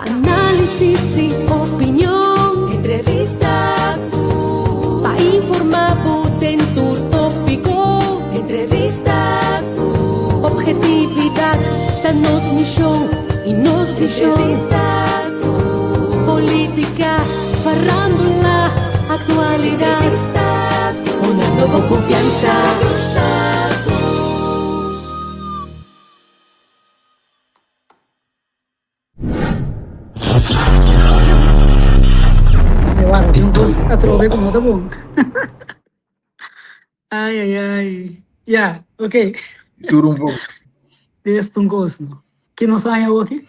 Análisis y opinión, entrevista para informar en tu tópico, entrevista objetividad, danos misión y nos visión, política, farándula, actualidad, una nueva confianza. Guarda, juntos a trove como tá bom. Ai, ai, ai. Yeah, ok. Tudo um pouco. Este um gosto. Que não saia aqui.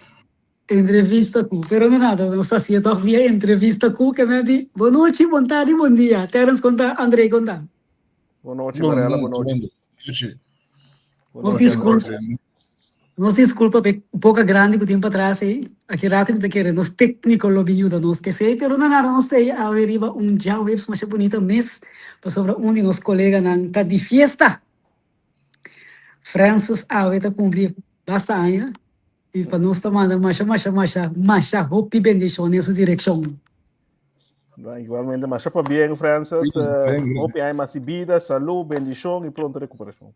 Entrevista com. Pero não nada, não está assim. Via entrevista com que me diz boa noite, boa tarde, bom dia. Terence conta, Andrei conta. Boa noite, Varela, boa noite. Nos desculpa, um pouco grande que o tempo atrás, aqui rato que te quer, nos técnicos lo ajuda, nos que sei, pero não nada, nós tem a veriba já webs mais bonita mês, para sobre de nos colegas não tá de fiesta. Francis tá cumprir basta anos, e para nós tá mandando macha, hope bendição nessa direção. Igualmente, mas para bem, Francis, hope aí mais vida, saúde, bendição e pronta recuperação.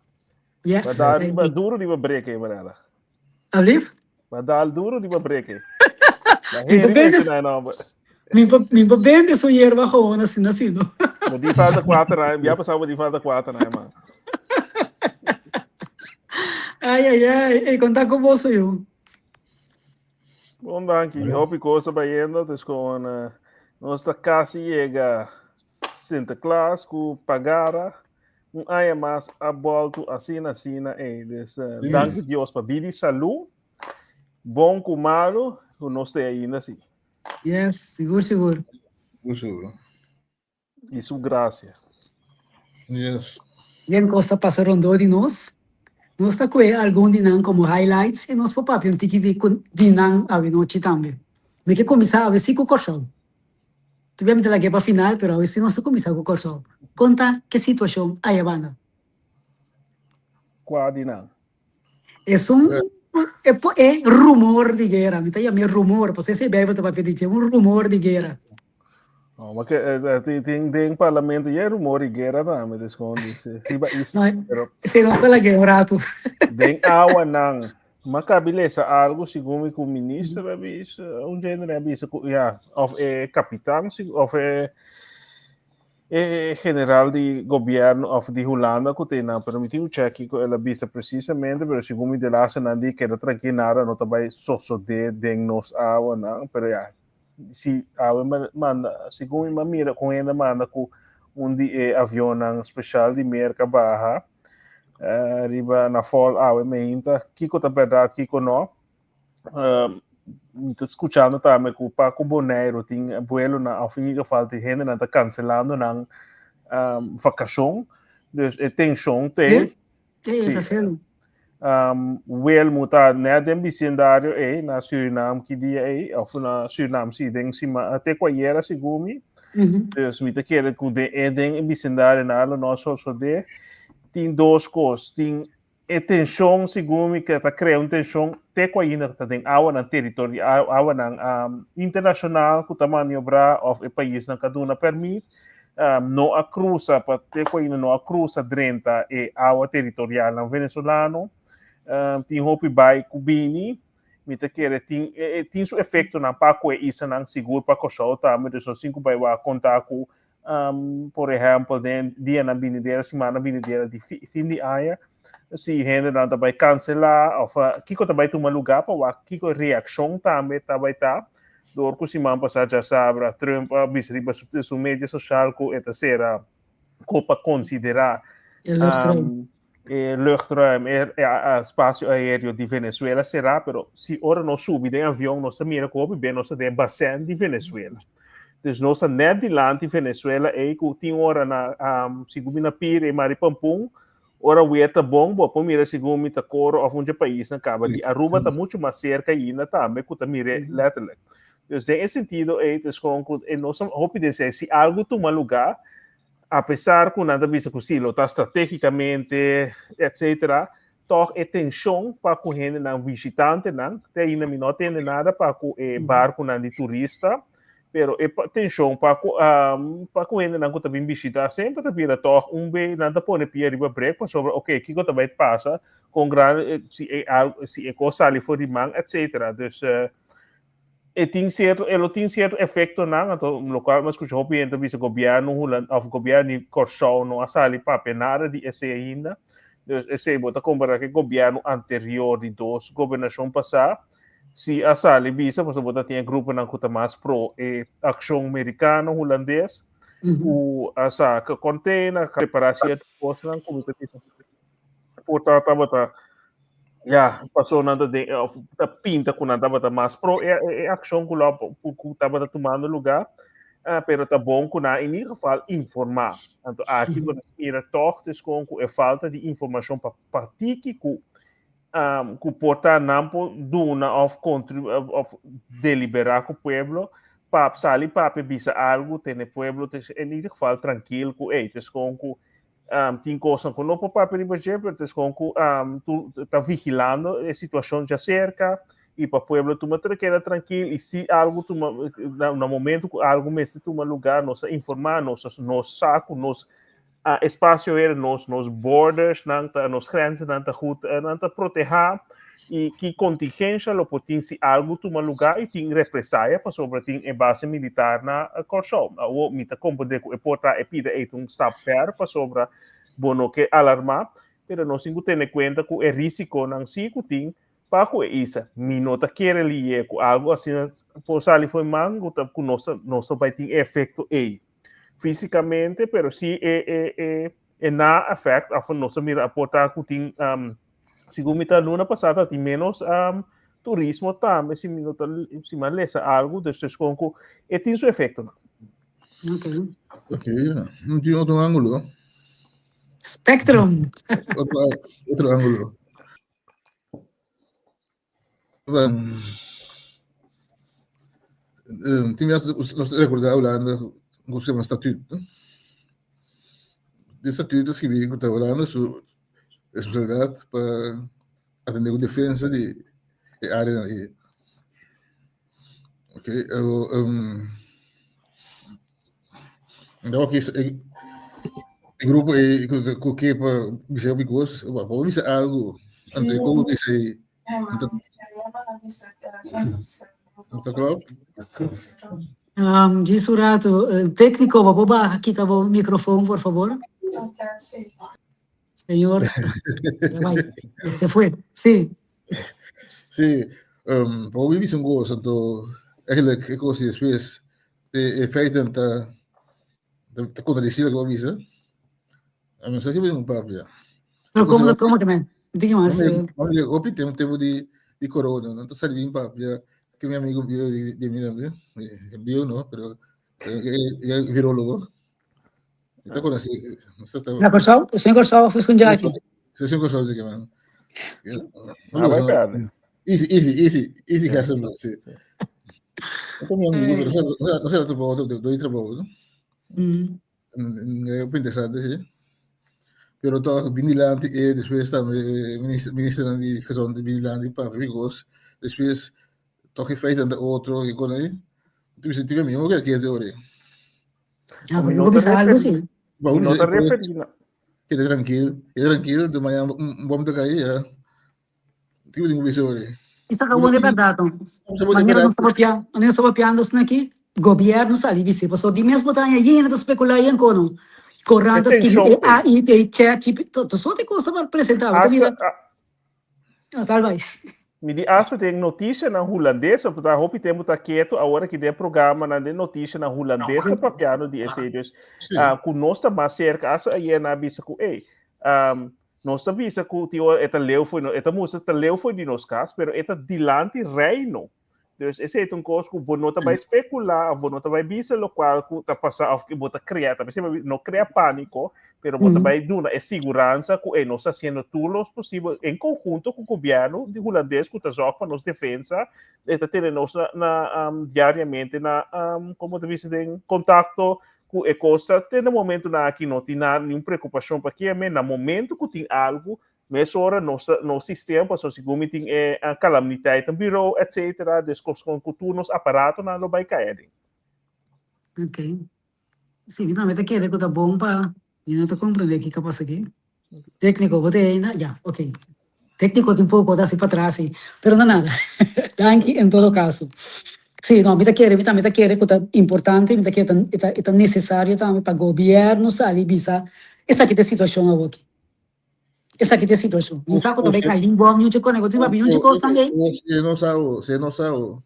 Yes. Vai dar riba duro de break aí, Varela. Alif? Vai dar duro de break aí. Minha bem sou erva roana assim assim. Mas de falta 4 anos, já passava de falta 4 anos, mano. Ai, contar com você eu. Bom, danke. Hope coisa baiendo, com nossa casa chega Santa Claus com pagara. Aí mais a volta assim, danke a Deus para vida e saúde. Bom com malo, o nosso é ainda assim. Yes, seguro. Isso, graça. Yes. Bien costa passaram de nós. Nós está com algum de nós como highlights e nós papap um tiki de nós a noite também. Me que começar a ver se com o corso. Tivemos lá que para final, pero hoje nós começar com o corso. Conta que situação aí a banda. Qual de não? É rumor de guerra. Me tá chamando rumor. Você se bebe para pedir rumor de guerra. Não, mas tem parlamento e é rumor de guerra também, desconto. Se não está lá guerra, tu. Tem água não. Mas beleza, algo segundo o ministro, gênero of capitão, of general de governo of de Holanda que tem não permitiu check que ela visa precisamente, pero segundo de lá se não diz que era tranquila, não também só de nos água não, pero se água manda segundo uma mira com ainda manda com avião especial de merca barra riba na fall água meinta kiko tá verdade kiko não escuchando também que o Paco Boneiro tem vuelo na ao fim de falta de gente não está cancelando na vacação, tensão tem vuelo mutar né tem bicendário na Suriname que dia ou na Suriname se tem cima até qualquer segundo dus me te quer que tem bicendário na nosso só de tem duas coisas tem tensão segundo que está criando tensão até que ainda tem água no território água internacional que está maniobrar o país na caduna permite não a cruza para até que ainda não a cruza dentro água territorial na venezuelano tem hope by cubini me te quer tem seu efeito na paco isso não seguro para coxar também dos 5 vai contar com por exemplo dia na vindeira semana vindeira de fim de ano se gente não vai cancelar ou kiko também toma lugar para kiko reação também vai estar do que semana passada já sabe Trump bisriba sua mídia social que esta será copa considerar luchtruim espaço aéreo de Venezuela será, pero se ora não subir de avião nós mira como bem nós tem bastante de Venezuela. Dus nós net de land de Venezuela que tem hora na segundo na pire e maripampum ora ueta bom, por mira segundo tá coro of um país na caba de Aruba tá muito mais cerca ainda também que tá mira letterlijk. Dus nesse sentido dus com nós hope dizer se algo toma lugar apesar que nada visa que silo tá estrategicamente etc toch atenção para com gente não visitante não, até ainda não tem nada para com barco não de turista, pero atenção para com gente não que também visita sempre tá vira toch bem não tá pone pia riba break para sobre ok que que também passa com grande se é coisa ali for de man etc. Dus tem certo efeito não então local mas que eu hoping então visa governo Holland of governo Corsão não assali para nada de esse ainda. Dus esse bota comparar que o governo anterior de dos governação passada se a sali visa você bota tinha grupo não que mais pro ação americano holandês o asa que contém a preparação de coisas não como você disse portanto bota ja passou nada de da pinta com nada bota mais pro ação que lá estava tomando lugar. Pero tá bom que na in ieder geval informar. Então aqui quando era toch dus com a falta de informação para partiki que porta nampo duna of deliberar com o pueblo para sair para bisa algo tem pueblo in ieder geval tranquilo com dus com tem coisas que não pode permitir, dus com tu tá vigilando a situação já cerca e para o pueblo tu te queda tranquilo e se algo tu no momento algo me se tu lugar nos informar nos saco nos espaço era nos borders nos grenzen não tá proteger e que contingência lo pode se algo tu lugar e tem represália para sobre tem a base militar na Corsão ou me tá compreender que porta e pide stap ver para sobre bono que alarmar pero não se tem conta que o risco não se tem para com isso, minota querer ligar com algo assim, por ali foi mango, tá com nosso vai ter efeito aí, fisicamente, pero se na efeito, a nossa mira aportar que tem, segundo me tá luna passada, tem menos turismo também, se minota se mais algo, desses com que tem seu efeito. Ok, não tinha outro ângulo. Spectrum. Outro ângulo. Tínhamos nos recordar a Holanda com o seu estatuto. De estatuto escrevi que a Holanda sua responsabilidade para atender a defesa de área aí. Ok, então aqui o grupo que para dizer bigos, vamos dizer algo, André como dizer Tá claro? Diz o rato, técnico, vou baixar aqui tá o microfone, por favor. Senhor, se foi, sim. Sim, para mim isso gosto, então eigenlijk ik was hier spees de feiten de contradicir que eu vi, a mensagem vem papel. Pero como também? Diga mais. Olha, opi tempo de corona, não está servindo papel que meu amigo viu de mim também, viu não, pero é virólogo. Então quando assim, Na Corsão, o senhor Corsão foi com Jackie. Se senhor Corsão de que mano. Vai perder. Easy caso não sei. Então meu amigo, não sei do trabalho. É interessante, sim. Pero toch binnenland depois também ministro de gezondheid binnenland para Vigos depois toch in feite de outro e com aí tu se tive mesmo que é teoria Vou pensar algo assim. Não tá referindo que tranquilo de manhã vamos de cair já tive de visore isso acabou de verdade não estava piando isso aqui governo sali vice passou de mesmo tá aí ainda especular aí com corrantas que aí tem chat todo só tem coisa para apresentar tal vai me di asa tem notícia na holandês eu tá hope temos tá quieto a hora que der programa na de notícia na holandês que papiano de esse com nós tá mais cerca asa aí na bisa com nós tá bisa com tio eta leu foi eta moça tá leu foi de nos cas pero eta dilante reino. Dus esse é um coisa que o bonota vai especular, o bonota vai bisa lo qual que tá passar que bota criar, também não cria pânico, pero bota vai dar a segurança que nós está sendo tudo o possível em conjunto com o governo de holandês que está só para nos defesa, está tendo nós diariamente na como te disse em contato com a costa, tem no momento na aqui não tem nenhuma preocupação para que no momento que tem algo Mas ora no sistema, passo sigumi tem a calamidade no bureau, etc. Descos com culturas aparato na lo vai cair. Ok. Sim, então, me quer que tá bom para... Eu não tô compreendendo aqui, que passa aqui. Técnico, botei ainda, já, ok. Técnico tem um pouco, dá-se para trás, sim. Pero não nada. Danke, em todo caso. Sim, não, me quer que é importante, me quer que é necessário também para o governo sair bisa. Essa aqui é a situação aqui. Essa aqui é a situação. Não sabe também cair em bom, não te conecto, tem papinho, não te costa também. Se não sabe.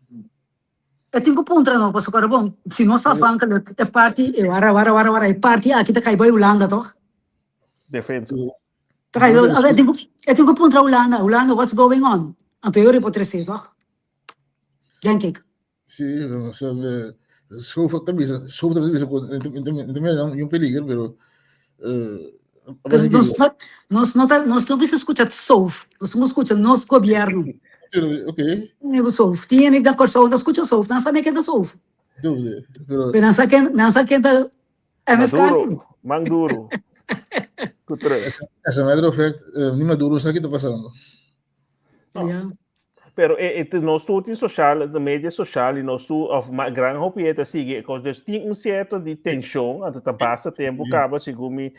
Eu tenho que ponto não, posso agora bom. Se não está falando que é parte, é parte aqui tá caindo a Holanda, toch? Defensa. Eu tenho que ponto a Holanda, what's going on? Então eu reportei isso, toch? Denk ik. Sim, sofre também um peligro, pero nós não estamos escutando SOF, nós estamos escutando nosso governo. Ok. Nego SOF, tinha nem da corção, não escuta SOF, não sabe quem é da SOF. Dúvida, pero Não sabe quem da MFK. Maduro. Essa matter of fact, nem Maduro sabe o que está passando. Yeah. Pero nós estamos social, na mídia social, e nós estamos grande hopieta sigue, porque tem certo de tensão, até passa tempo, acaba segundo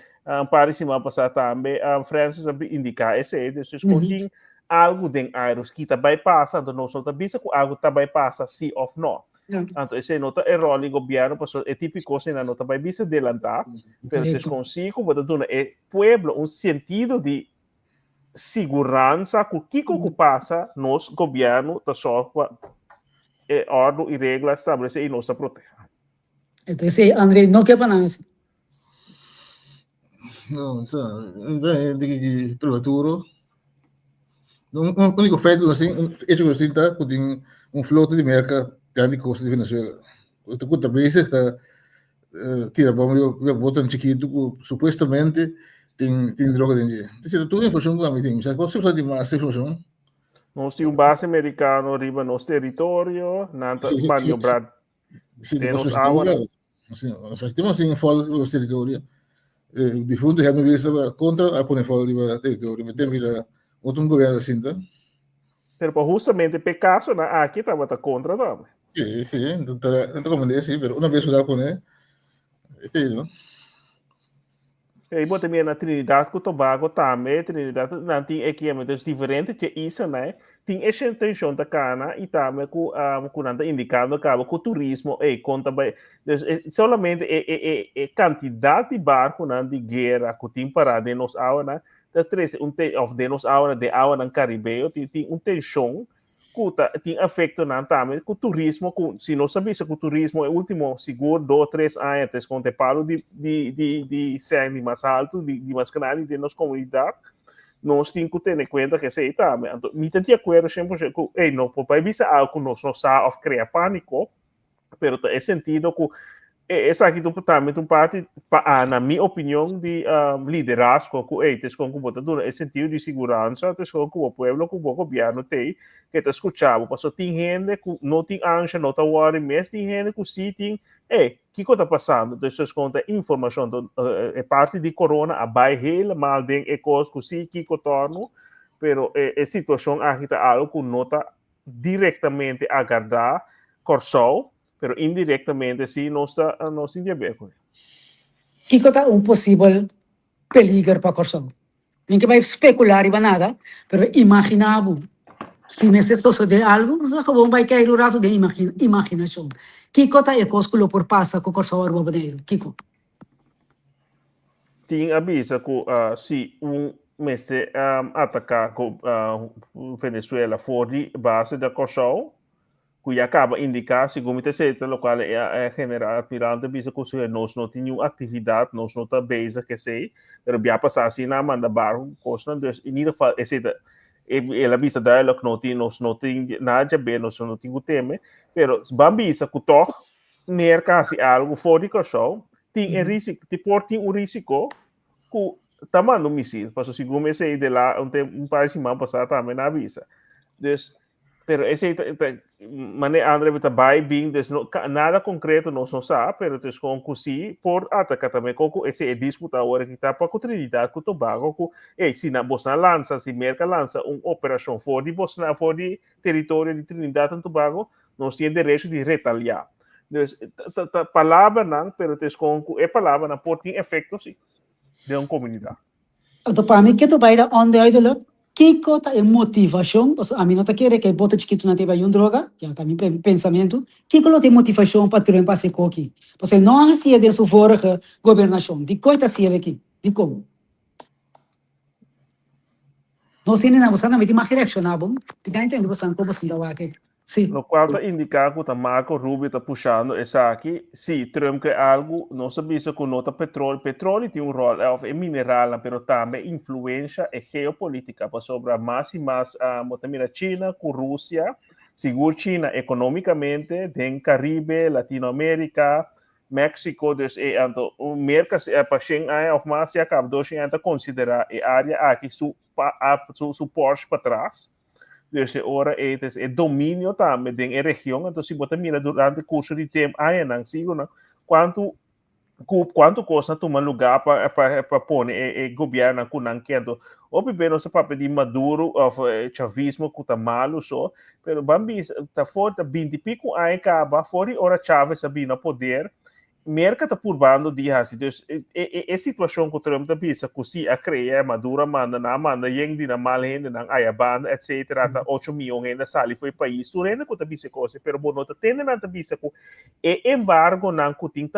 para semana passada também, a França indicar esse, tem algo de aeros que também passa, então nós não visa que algo também passa sim ou não. Então esse nota é rol do governo, é típico se não também visa adelantar, pero desconsigo, porque é pueblo sentido de segurança que o que passa nos governo da só ordem e regras estabelece e nossa proteção. Então esse André não quer para nós. Não, isso é de prematuro. O único feito assim, é que assim tá com flota de merca de costa de Venezuela. O que também está tira bom eu boto chiquito supostamente tem droga dentro. Se tu informação que me tem, se você precisa de mais informação. Nós temos base americano arriba no território, nanta maniobrar. Temos agora. Nós temos em fora dos territórios. De fundo já me vista contra a poner fora do território, me tem vida outro governo assim, tá? Pero justamente pecaso na aqui estava contra também. Sim, então como dizer, mas uma vez que dá poner, não. E aí também na Trinidad e Tobago também, Trinidad não tem equipamentos diferentes que isso, né? Tem essa intenção da cana e também com nada indicando que o turismo e conta bem, solamente a quantidade de barco de guerra que tem para de nos aula, de nos aula de aula no Caribe, tem uma tensão que tem efeito também com o turismo, se não sabia que o turismo é o último seguro 2, 3 anos, com o paro de ser mais alto, de mais grande de nossa comunidade, nós temos que ter em conta que sei também. Então, me tenho de acordo sempre que não pode ver algo que nós não sabemos criar pânico, mas é sentido que essa aqui também é parte, na minha opinião, de liderazgo que com o é sentido de segurança, com o povo, com o governo tem que te escuchava, porque tem gente que não tem ansia, não está worry, mas tem gente que sim tem, o que está passando? Então, vocês contam informação, é parte de corona, a bairro, mal tem coisas que sim, que torno, pero a situação aqui está algo que não está diretamente aguardar, corso, pero indiretamente sim, não está de ver com ele. Que é possível peligro para a corção? Nem que vai especular e nada, mas imaginava. Se me suceder algo, não vai cair o rato de imaginação. Kiko tá é coisa por passa com o corção arbobadeiro. Kiko. Tem aviso que se mês atacar Venezuela fora de base da corção, que acaba indicar, segundo o certo, o qual é general admirante, bisa que nós não tínhamos atividade, nós não está base que sei, mas já passar assim na manda barco, costa, em ieder geval, ela bisa daí que nós não tem nada a ver, nós não temos tema, mas bambisa que toh ner casi algo fora de corção, tem risco, tem um risco que tá mandando míssil, porque segundo esse de lá, um par de semana passada também na visa. Então, Pero esse mane André bita vai bem des no nada concreto não só sabe, pero tes com cusi por atacar também com esse disputa agora que tá para com Trinidad com Tobago com se na Bosna lança se merca lança operação fora de Bosna fora de território de Trinidad e Tobago nós tem direito de retaliar. Então palavra não, pero tes com palavra não pode ter efeito sim de uma comunidade. Então para mim que tu vai dar onde aí do que cota é motivação? A mim não tá querendo que bota chiquito na teba um droga, que é também pensamento. Que cota é motivação para Trump fazer aqui? Porque não assim de sua vorige governação. De coita assim aqui, de como? Não sei nem na você não vai ter mais reaccionável. De cá entende você como assim da aqui. Sim. No qual está indicando que Marco Rubio está puxando essa aqui, sim, Trump quer algo, não sabia se com nota petróleo tem um rol, é mineral, mas também influência e geopolítica, para sobre mais e mais a China com Rússia, seguro China economicamente, tem Caribe, Latinoamérica, México, dus o mercado para Xinjiang ou mais se acaba de Xinjiang considerar a área aqui su Porsche para trás. Dus ora é domínio também da região, então se você mira durante o curso de tempo, aí não sigo não quanto custa tomar lugar para pôr governo com não quero, obviamente nosso papel de Maduro ou chavismo que tá malo só, pero bambi tá fora 20 e pico aí acaba fora ora Chávez sabia poder merca tá por bando de assim, então é situação que o Trump tá pensa que se a criar Maduro manda yang de na mal gente na ayabanda etc tá 8 milhões ainda sali foi país tu renda que tá pensa coisa pero bom nota tende na tá pensa que embargo não que tem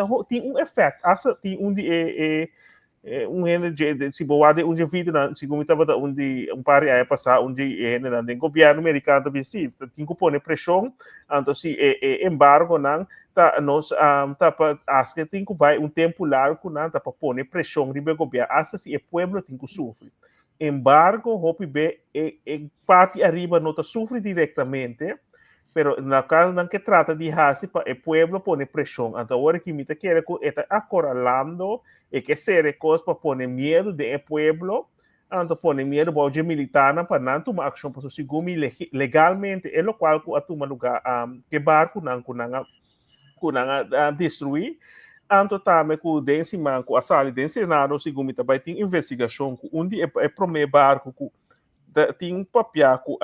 efeito essa tem gente se boa de vídeo na segundo estava par aí passar gente na governo americano também sim tem que pôr pressão então se embargo não tá nós tá para acho que tem que vai tempo largo não tá para pôr pressão no governo acho se o povo tem que sofrer embargo hope be parte arriba não tá sofre diretamente pero na caso não que trata de hasi para o povo pôr pressão então agora que me tá quer que está acorralando e que ser coisa para pôr medo de o povo então pôr medo para o militar para não tomar ação para se gumi legalmente é o qual que a tomar lugar que barco não destruir então também com desse manco a sala de Senado segundo também tem investigação onde é primeiro barco tem papel com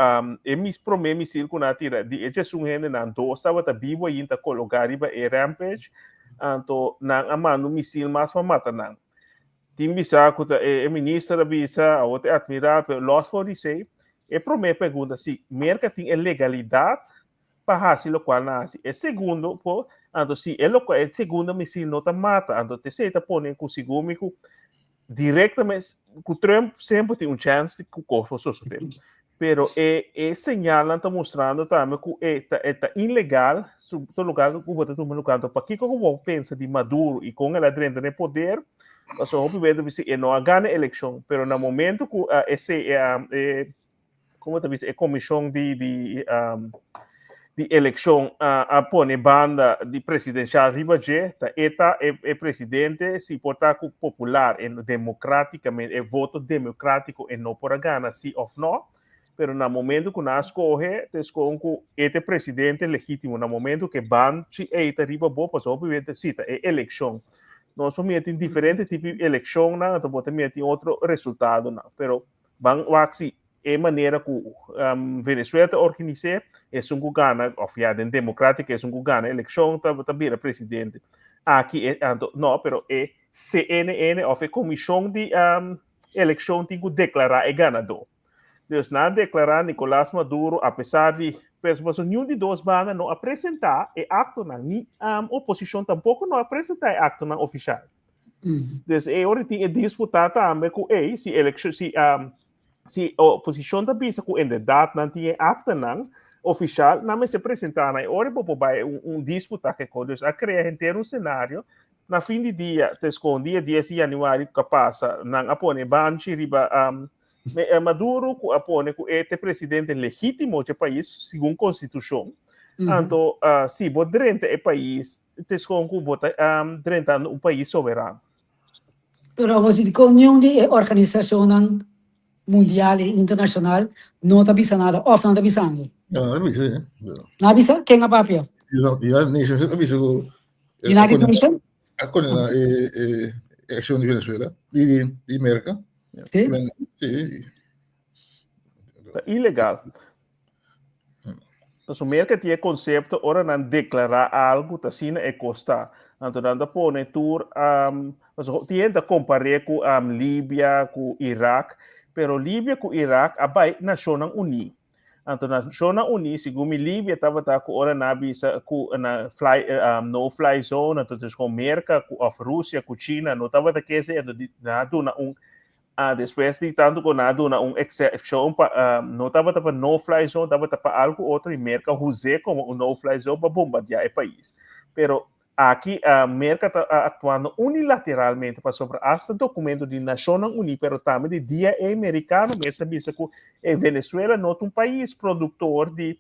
emis primeiro missil com a tira de Jesus rende não do estava tá vivo e tá colocar riba rampage então não amando missil mas para matar não tem bisa com a ministra bisa ou o admiral pero lost for dizer é primeira pergunta se merca tem legalidade para fazer o qual nasce é segundo por então se é segundo missil não tá mata então terceira põe com segundo diretamente o Trump sempre tem chance de que o corpo suceda. Pero señalan, está mostrando também que é ilegal, todo lugar que você está tomando para que como pensa de Maduro e com ela dentro do poder, mas obviamente não ganha eleição, pero no momento que como te dice, a comissão de eleição a pôr banda de presidencial ribaje é presidente se portar popular e democraticamente é voto democrático e não por gana sim ou não pero no momento que nós escolhe este presidente legítimo no momento que ban se está riba boa pois obviamente cita é eleição nós também tem diferentes tipos de eleição não então também tem outro resultado não pero ban waxi é maneira que Venezuela organiza é gana oficial democrática é gana eleição também é presidente aqui não pero é CNN ou a comissão de eleição tem que declarar ganador Deus não declarar Nicolás Maduro apesar de pessoas nenhum de dois bandas não apresentar acto na oposição tampouco não apresentar acto na oficial Deus hora tem disputar também com se eleição se a oposição da bisa com candidato não tinha acta não oficial não se apresentar na hora para disputa que coisas a criar inteiro cenário na fim de dia dia 10 de janeiro que passa não apone banchi riba Maduro apone com este presidente legítimo do país segundo constituição então se bo drenta é país com bota drenta um país soberano pero você com união de organização mundial e internacional, não está avisando nada, ou não está avisando. Não avisa, né? Não avisa? Quem é papel? United Nations avisa que United Nations? condena a ação de Venezuela, de América. Sim. Sim. Tá ilegal. Então, o mercado tinha conceito, ora não declarar algo, tá assim é costa. Então, não pone tour, tinha de comparar com Líbia, com Iraque, pero Líbia com Iraque, abai Nações Unidas. Então, Nações Unidas, segundo Líbia, estava com ora na bisa com na fly, no fly zone, então com América, com a Rússia, com China, não estava daquele depois de tanto que nada uma exceção não estava para no fly zone, estava para algo outro e América usou como um no fly zone para bombardear o país. Pero aqui a América está atuando unilateralmente para sobre este documento de Nações Unidas, pero também de dia americano, mas sabia que Venezuela não é um país produtor de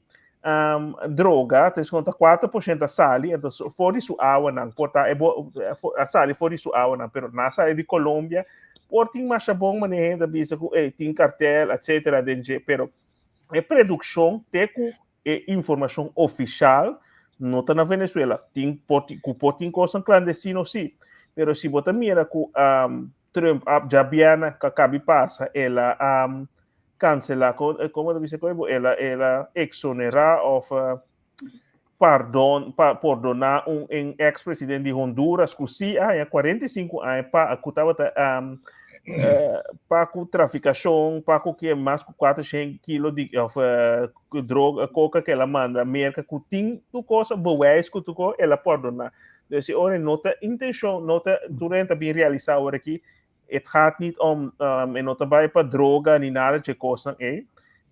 droga, tem conta 4% da sal, então fora isso água não, porta a sal fora isso água não, pero na sal de Colômbia porting mais bom maneira da bisa que tem cartel, etc. Pero a produção tem informação oficial não está na Venezuela. Tem porting coisa clandestino sim, pero se você mira que Trump já viana que acaba passa, ela cancela, como dice ela exonerar of perdonar um ex-presidente de Honduras que sim há 45 anos para que estava para a traficação, para que é mais de 400 quilos de droga, coca que ela manda, América, que tem coisa boa, que ela perdonar. Então, ora, nota intenção, nota durante bem realizar ora aqui, gaat niet om, não trabalha para droga, nem nada de coisa,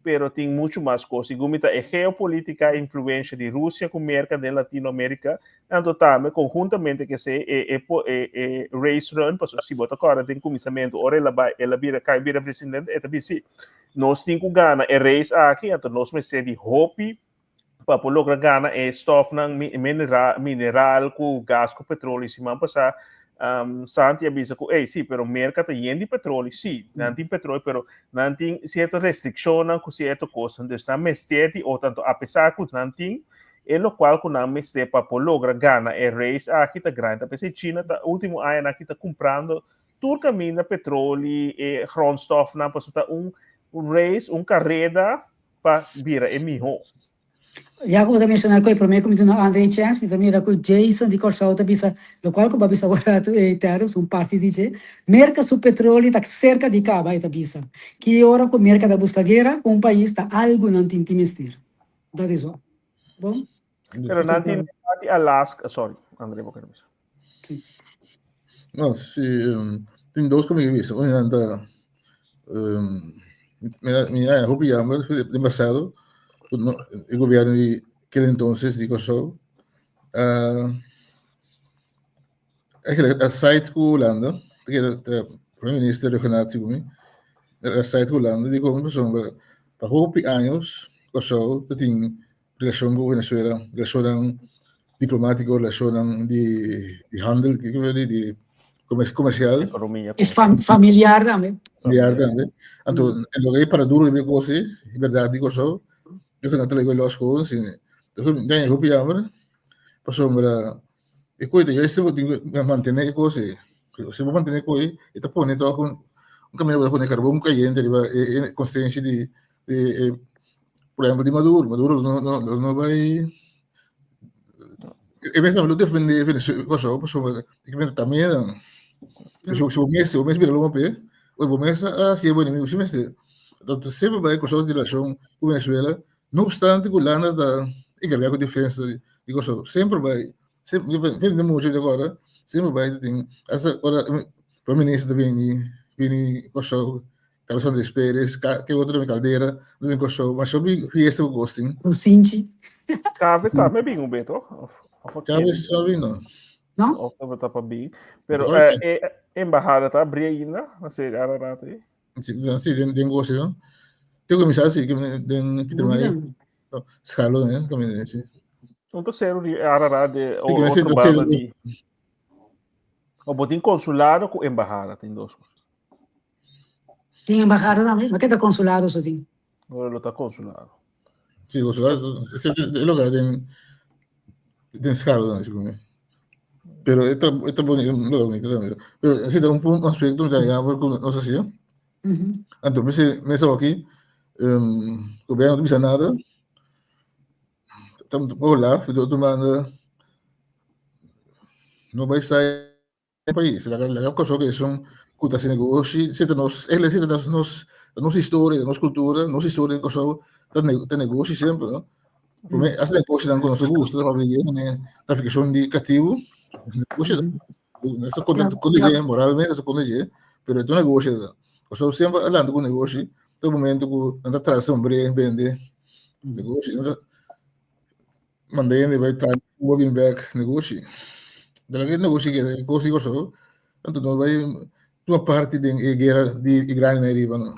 pero tem muito mais coisas. Como a geopolítica, a influência de Rússia com América, de Latinoamérica, então também, conjuntamente, que se race run, se você agora tem começamento, ora ela vira presidente, é também sim. Nós temos que ganhar a race aqui, então nós precisamos de hope, para poder ganhar stuff, mineral, com gás, com petróleo, se man passar, Santi avisa que, sim, pero mercado tem de petróleo, sim, não tem petróleo, pero não tem certa restrição, com certa coisa, então não mestre, ou tanto, apesar que não tem, é o qual que não mestre para poder ganhar a race aqui está grande, porque China, último ano, aqui está comprando todo caminho de petróleo e grondstof, não, para está race, carreira para vir a melhor. Já vou mencionar que para mim como tu não André Chance, mas também da com Jason de Corsau tá bisa, lo qual que babisa barato terras um parte de merca su petróleo tá cerca de cá vai tá bisa. Que hora com merca da busca guerra, um país tá algo não tem que investir. That is all. Bom? Pero não tem Alaska, sorry, André, vou querer dizer. Sim. Não, tem dois como eu disse, um anda minha roupa jammer de passado o governo de aquele entonces de Kosovo a site com Holanda que o primeiro-ministro regional Sigumi a site com Holanda de como pessoa para roupa anos Kosovo tem relação com Venezuela relação diplomática relação de handel que de comercial Economia. É familiar também. Familiar também. Então, em lugar para duro de coisa, verdade Kosovo eu que não te lego los coisas, então ganha roupa jammer, passou para e coisa eu estou de manter coisa, se vou manter coisa, e tá pondo então um caminho para poner carbono caindo, ele consciência de por exemplo de Maduro não vai e mesmo lo defende Venezuela, cosa passou que também se o mês vira logo pé, o mês se é bom inimigo, se mês então sempre vai com sua relação com Venezuela. Não obstante, o Holanda está encarregado com a defesa de Kosovo. Sempre vai, sempre muito de agora, sempre vai, tem, essa hora, o ministro também vem Kosovo, Carlos Andrés Pérez, que outro vem Caldeira, vem Kosovo, mas sobre esse eu gosto. O Cinti. Cave sabe bem, Beto? Cave sabe não. Não? Ou tá para bem. Pero embajada tá abrir ainda, não sei, Ararat. Sim, tem gosto, não? Tem que começar assim, que tem mais escalo, né? Como é assim. Não tô sendo de Ararat de outro bando de. O botim consulado com embajada tem dois. Tem embajada também, mas que tá consulado só tem. Agora ele está consulado. Sí, consulado, es lo que tem escala, não, segundo. Pero esta bonito, no bonito também. Pero sí, un aspecto que ya no sé si, entonces me estaba aquí, gobierno no dice nada, estamos por lá, tu manda, não vai sair do país. La cosa que são cultas negócios, se nós, ele se nossa história, nossa cultura, nossa história, cosa de negócio sempre, não? Come as negócios não com nosso gosto, para ver, né? Traficação de cativo, negócio, não está com moralmente, está com ele, pero é um negócio, o sea, sempre falando com negócio, todo momento que anda atrás sombre, vende negócio, mandei ele vai estar moving back negócio. Dalam negócio que é coisa só, então não vai uma parte de guerra de grande na riba, não.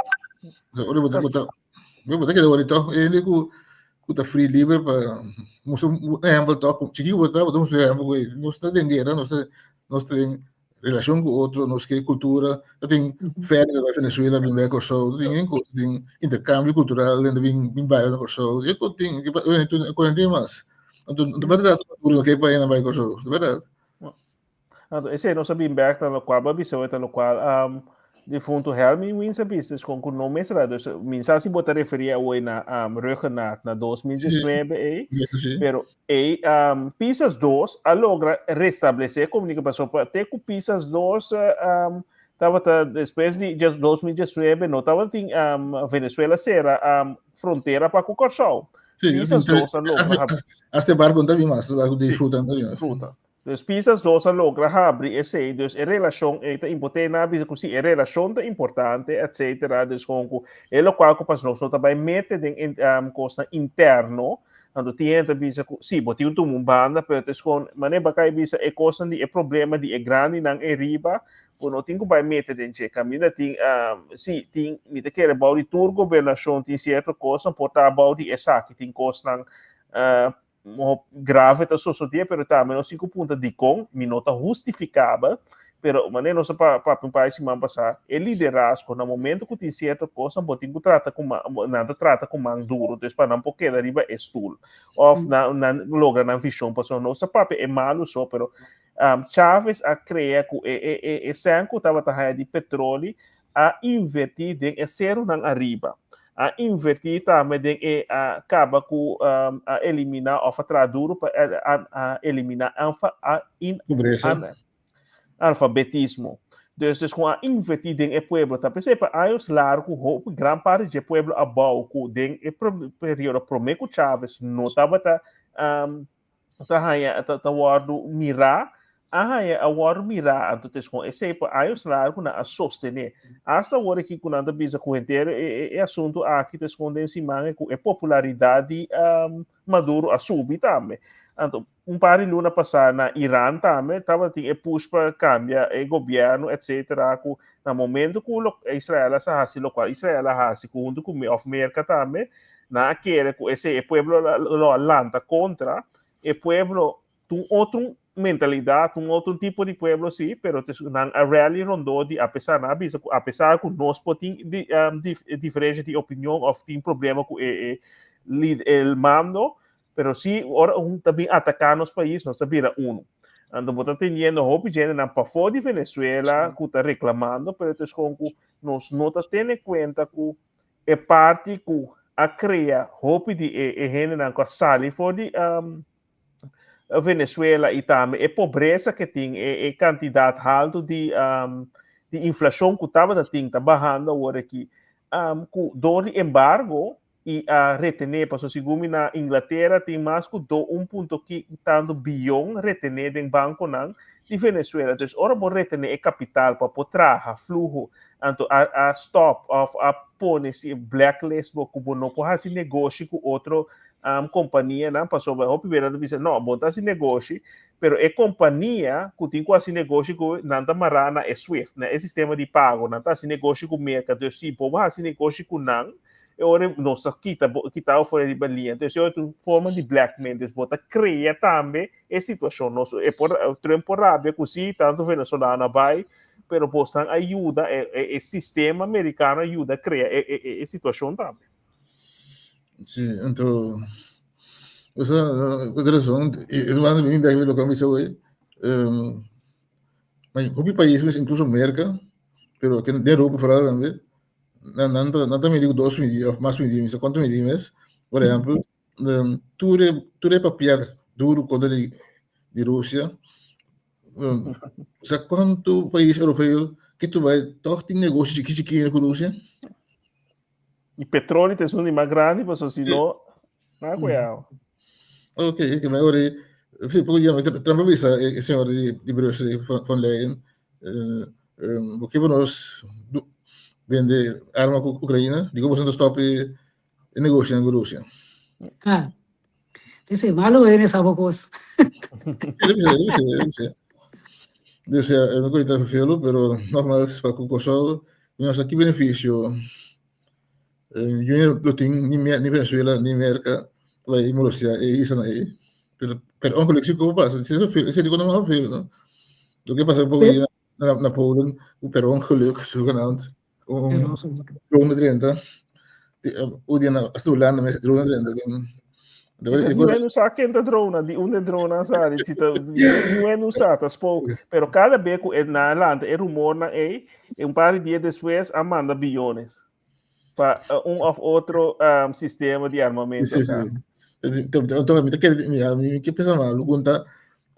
Ora botar que agora então ele com tá free livre para moço exemplo to chiquinho botar vamos exemplo não está em guerra, não está em relação com outro, não sei cultura, tem fé da Venezuela bem bem coisa, tem intercâmbio cultural dentro bem várias coisas. Eu tenho que mais. Então, de verdade, tudo que vai na vai coisa, de verdade. Esse não sabia back na local, babi se outra local, de fundo real me win sa business com não mesra, dus minsa si bota referia hoje na regenat na 2019 pero Pisas 2 a logra restabelecer comunicação até com Pisas 2 estava depois de 2019 não estava tem Venezuela será fronteira para o Corsol. Pisas 2 a logra hasta barco também mais, barco de fruta também. Fruta. Dus Pisas 2 a logra abrir esse, dus a relação é importante, na visa que a relação é importante, etc. Dus com ele qual que passou, nós também mete em coisa interno, então tinha visa que sim, botiu um banda, mas com maneira que visa é coisa de problema de grande não é riba, quando tem que vai meter dentro de caminho, tem sim, tem me te quer about de tour governação tem certa coisa, portar about de essa que tem coisa não grave da sociedade, pero também os 5 pontos de com, minota justificável, pero maneira nossa para um país que man passar, é liderazgo no momento que tem certa coisa, botem que trata com nada trata com man duro, então para não porque deriva estul, of na logra na visão passou nossa papel é malo só, pero Chávez a criar que é sanco tava de petróleo a invertir em zero na arriba. A invertir também acaba com a eliminar a traduro para a eliminar alfabetismo. Então, com a invertir em pueblo, tá percebe? Aos largo, grande parte do pueblo abau com o período promeco Chávez não tava tá guardo mirar a war mirar então com esse aos largo na sostener hasta agora que quando anda bisa correnteiro é assunto aqui te esconde em cima com a popularidade Maduro a subir também então par de luna passar na Irã também tava tem push para cambiar o governo etc com no momento que Israel se hasi local Israel hasi junto com a América também na quer com esse pueblo lo alanta contra o pueblo um outro mentalidade, outro tipo de pueblo sim, pero a rally rondou de apesar que nós podemos diferença de opinião ou tem problema com o mando, pero sim também atacar nos países, nós sabemos então bota tendo hope gente na para fora de Venezuela que está reclamando, pero nós não está tendo em conta que é parte que a criar hope de gente na que sale fora de a Venezuela e também a pobreza que tem a quantidade alta de inflação que estava barrando agora aqui com do embargo e a retener para segundo na Inglaterra tem mais que 1.5 bilhão retener em banco não de Venezuela então ora vou retener a capital para poder fluxo então a stop of a pôr esse blacklist que não pode fazer negócio com outro companhia não passou vai hope verando dizer não botar esse negócio pero é companhia que tem quase negócio com nada marana é Swift né é sistema de pago não tá esse negócio com mercado se pode fazer negócio com não ora nossa kita fora de balia então é outra forma de blackmail então bota cria também a situação nosso é por temporária que se tanto venezuelano vai pero postan ajuda, o sistema americano ajuda a criar a situação também. Sim, então, outra razão, eu mando bem bem lo que me sabe, mas o país, incluso América, pero que de Europa fora também, não me digo 2 milhões, mais milhões, quanto milhões, por exemplo, tudo papel duro quando de Rússia, sa quanto país europeu que tu vai toch tem negócio de que com a Rússia? E petróleo é um mais grande, mas se não, não é coisa. Ok, que agora, se podíamos Trump visa o senhor de Bruxelas von Leyen, porque nós vende arma com a Ucrânia, digo você não stop e negocia com a Rússia. Ah, esse malo é nessa bocos. Deve ser uma coisa feia, pero normal para o Kosovo, mas aqui benefício, eu não tenho nem Venezuela, nem América, vai Rússia e isso aí. Pero onde que como passa? Se digo não é feio, não? O que passa por aí na Polen, o per ongeluk, zogenaamd, om 330, o dia na Astulana met 330. Não é no saco que drone, de onde drone sabe, não é no saco, pero cada vez que na Irlanda é rumor na par de dias depois manda bilhões para ou outro sistema de armamento. Então, me que pensa mal, conta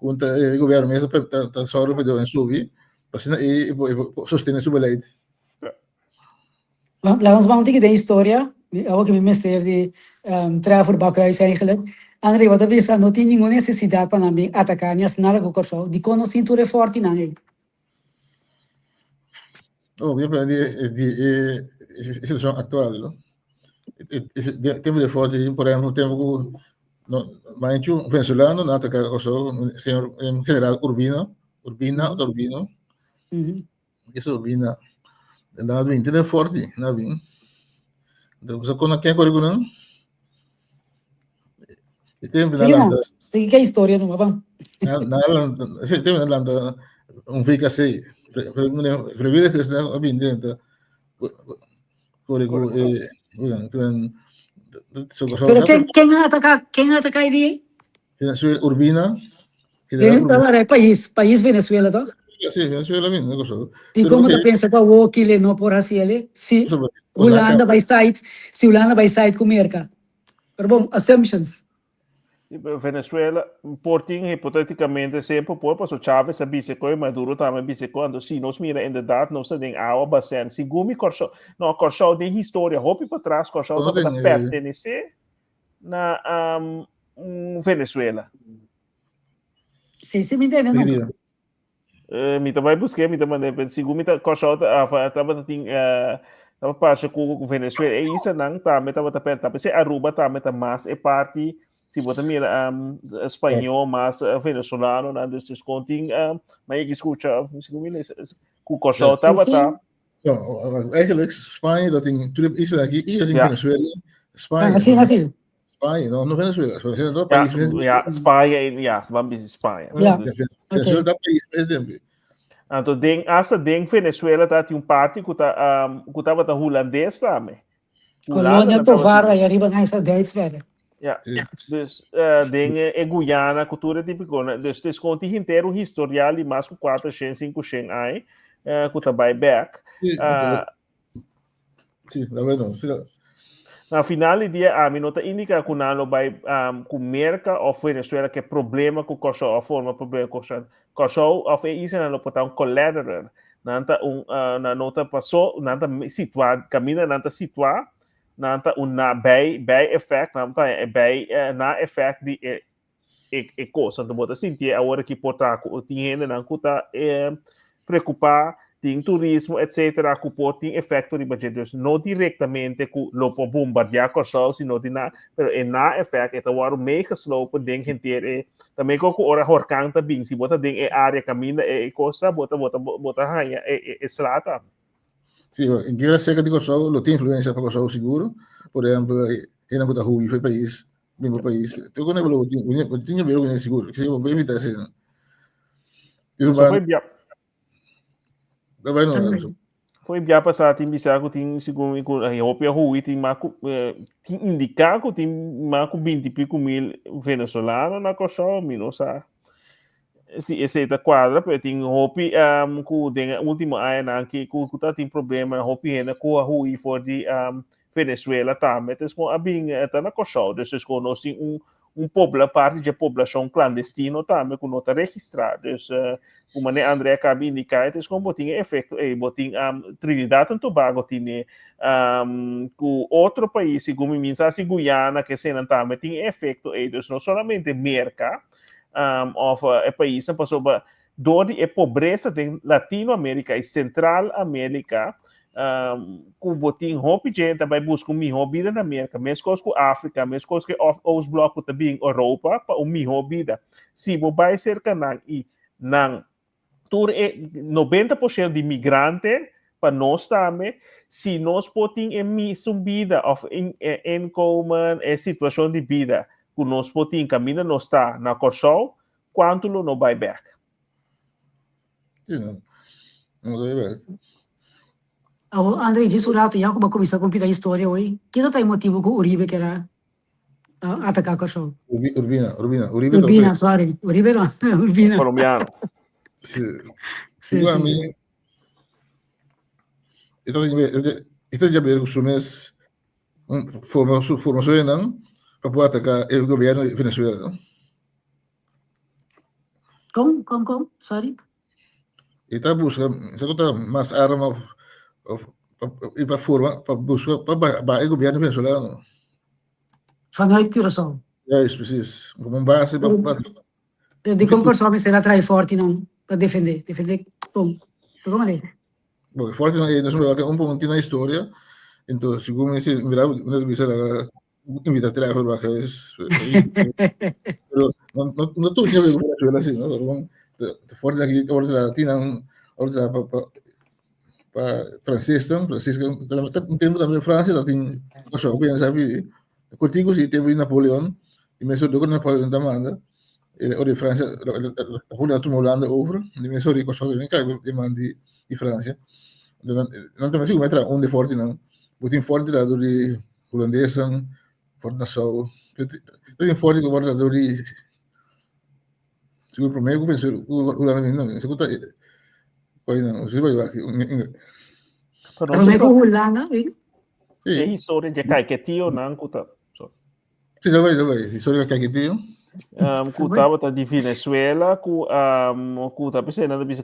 o governo mesmo tá só para subir, para e sostener sua lei. Laat ons maar een beetje de historia. Ook in mijn meester die trouw voor bakhuis eigenlijk. André, wat heb je gezegd? Não tem nenhuma necessidade para não atacar nem nada com o corso. De quando cintura é forte não é? Oh, eu perdi situação atual, não? Tempo de forte, por exemplo, tempo mas o venezuelano não ataca o senhor general Urbino. Esse Urbina na vim, tem forte, na vim. Então, você quando quer correr não? Sim, que a história não vai. Tem na fica assim, prevede que está a bem dentro. Correr Pero quem ataca aí? Venezuela Urbina. País Venezuela, tá? Sim, Venezuela mesmo, negócio. E como tu pensa que o que ele não por assim ele? Se Holanda vai sair com América. Pero bom, assumptions. Venezuela, porting hipoteticamente sempre por o Chávez sabia que Maduro também disse quando se nós mira verdade nós tem água bastante se gumi corso de história hopi para trás corso para pertencer na Venezuela. Sim, me entende não? Me também busquei, me também se gumi corso tava tem tava parte com Venezuela e isso não também tava perto se Aruba também tá mais é parte se você mira espanhol, mas venezuelano, né, desses continhos, mas que escuta, com o Kosovo estava tá. Eigenlijk Spanje, dat in is er aqui, in Venezuela, Spanje. Assim. Spanje, não Venezuela. Espanha, vamos dizer Espanha. Venezuela da país mesmo. Então, essa Venezuela tá tem parte que tava da holandês também. Colônia Tovar aí arriba nessa 10 velho. Ja, dus dingen in Guyana, cultura típica, dus het is gewoon die inteiro historial e mais com 400, 500 aí, que tá by back. Sim, tá vendo? Na final do dia, a minha indica que não vai com América ou Venezuela que problema com Kosovo, ou forma problema com Kosovo, ou isso não pode um collateral, não nota passou, não situar, caminha não situar. Nanta una bij effect nanta bij na effect di e cosa do bota sentir agora que porta tinha não cuta preocupar tem turismo etc que pode ter efeito de budget não diretamente com lopo bombardear Kosovo sino de na pero na effect é o meio slope den gente também com ora horcanta bem se bota den área caminha e coisa bota raia e estrada. Sì, in guerra secca di Kosovo lo tem influenza per Kosovo sicuro, por exemplo, era coisa ruim foi país, mesmo país. Eu quando eu tinha vero que é seguro, que se eu bem evitar assim. Eu vai bem. Daarbij nog Também. zo. Foi bem passar tem bisa ko tem segundo ko a Europa hui tem maco tem indicar ko tem maco 20 e pico mil venezuelano na costa minosa se esse da quadra pero tem hopi ko den último ano na que ko tá tem problema hopi ainda ko a hui for de Venezuela também então com a bem tá na costa então com nós tem parte de população clandestina também que não está registrada. Como a André acaba de indicar, então, como tem efeito, botem Trinidad e Tobago tem com outro país, como a Guiana, que se não também tem efeito, então, não somente merca, of país, mas sobre dor e pobreza de Latinoamérica e Central América, com botin hobby gente vai buscar um hobby na América, mesmo com a África, mesmo com os blocos também Europa, para um hobby da. Se você vai ser canang e nang tur 90% de imigrante para nós também, se nós podemos emissão vida of income e situação de vida, que nós podemos caminhar nós está na corção, quanto não vai back. Sim, não vai back. André, disse o rato, já como começar a contar a história hoje. Que não tem motivo com o Uribe que era atacar a Corsol? Urbina, sorry. Uribe não, Urbina. Colombiano. Sim. Sim. Ito já ver os meses formação não para poder atacar o governo de Venezuela. Como? Sorry. Ita busca, está mais arma para forma para buscar para o governo venezuelano. Vanuit Curaçao. Ja, is precies. Como base para De como Curaçao me será trai forte não para defender como? Como é? Porque forte não é, nós vamos ponto na história. Então, segundo me dice, mira, una vez la invitate a la vez, pero no tú tienes que Venezuela así, ¿no? Pero fuerte aquí ahora latina, ahora para francês, tempo também França, tem coisa que eu sabia. Contigo se teve Napoleão, e mesmo do Napoleão da manda, ora França, Napoleão tomou Holanda over, e mesmo de coisa que cai demande de França. Não também se metra onde forte não. Muito forte da de holandesa, forte Nassau. Tem forte que forte da de seguro primeiro penso Holanda não, segunda coisa não, se vai aqui. Primeiro Holanda, sim. É história de Caetio não cuta. Sim, já vai, história de Caetio. Kutaba ta di Venezuela, kuta pensando bisa